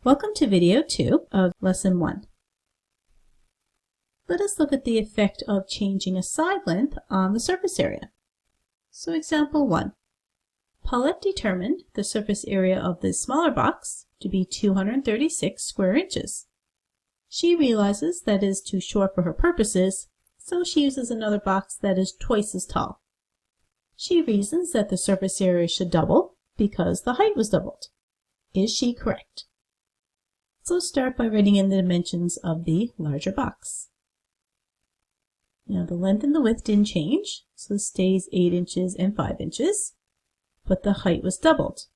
Welcome to video 2 of lesson 1. Let us look at the effect of changing a side length on the surface area. So example 1. Paulette determined the surface area of the smaller box to be 236 square inches. She realizes that it is too short for her purposes, so she uses another box that is twice as tall. She reasons that the surface area should double because the height was doubled. Is she correct? So let's start by writing in the dimensions of the larger box. Now the length and the width didn't change, so it stays 8 inches and 5 inches, but the height was doubled.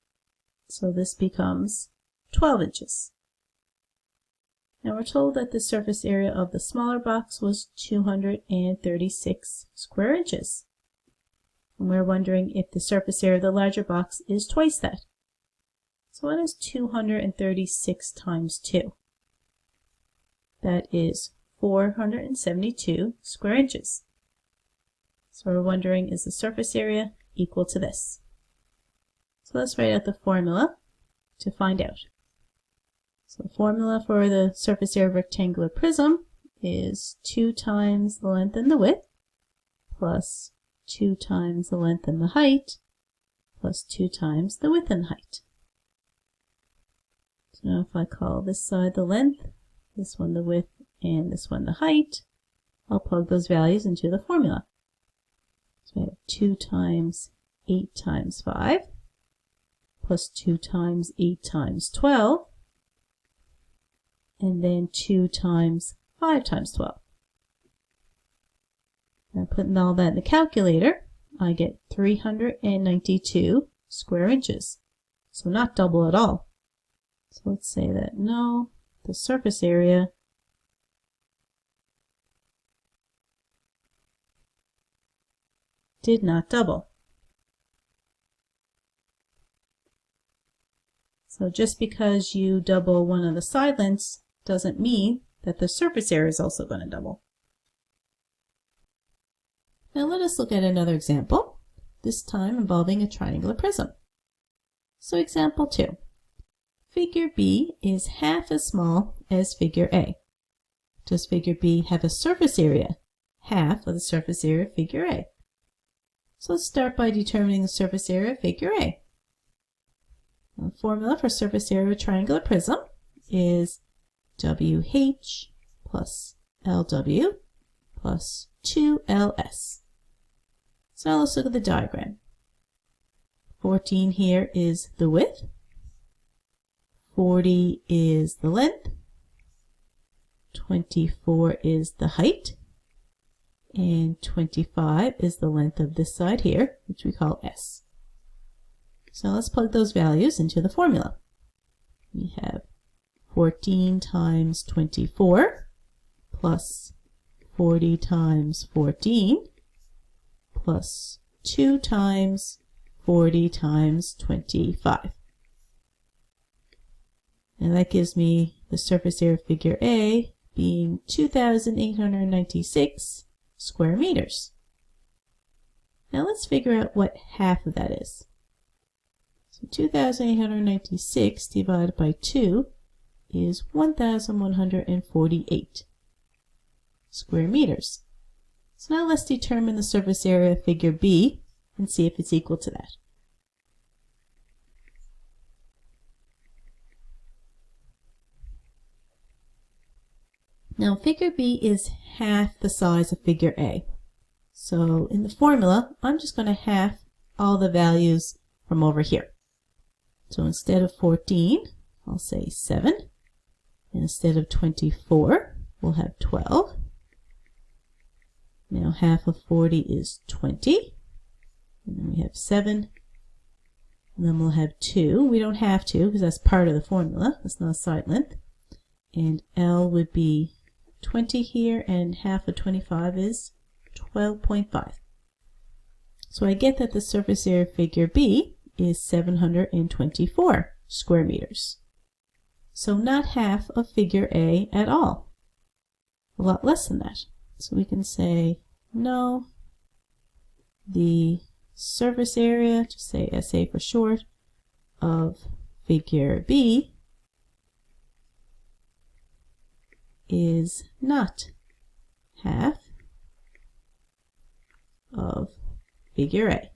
So this becomes 12 inches. Now we're told that the surface area of the smaller box was 236 square inches. And we're wondering if the surface area of the larger box is twice that. So what is 236 times 2? That is 472 square inches. So we're wondering, is the surface area equal to this? So let's write out the formula to find out. So the formula for the surface area of a rectangular prism is 2 times the length and the width plus 2 times the length and the height plus 2 times the width and the height. So now if I call this side the length, this one the width, and this one the height, I'll plug those values into the formula. So I have 2 times 8 times 5 plus 2 times 8 times 12, and then 2 times 5 times 12. Now putting all that in the calculator, I get 392 square inches. So not double at all. So let's say that no, the surface area did not double. So just because you double one of the side lengths doesn't mean that the surface area is also going to double. Now let us look at another example, this time involving a triangular prism. So example 2. Figure B is half as small as figure A. Does figure B have a surface area half of the surface area of figure A? So let's start by determining the surface area of figure A. The formula for surface area of a triangular prism is WH plus LW plus 2LS. So now let's look at the diagram. 14 here is the width. 40 is the length, 24 is the height, and 25 is the length of this side here, which we call S. So let's plug those values into the formula. We have 14 times 24 plus 40 times 14 plus 2 times 40 times 25. And that gives me the surface area of figure A being 2,896 square meters. Now let's figure out what half of that is. So 2,896 divided by 2 is 1,148 square meters. So now let's determine the surface area of figure B and see if it's equal to that. Now figure B is half the size of figure A. So in the formula, I'm just going to half all the values from over here. So instead of 14, I'll say 7. And instead of 24, we'll have 12. Now half of 40 is 20. And then we have 7. And then we'll have 2. We don't have to because that's part of the formula. That's not a side length. And L would be 20 here, and half of 25 is 12.5. So I get that the surface area of figure B is 724 square meters. So not half of figure A at all. A lot less than that. So we can say, no, the surface area, just say SA for short, of figure B is not half of figure A.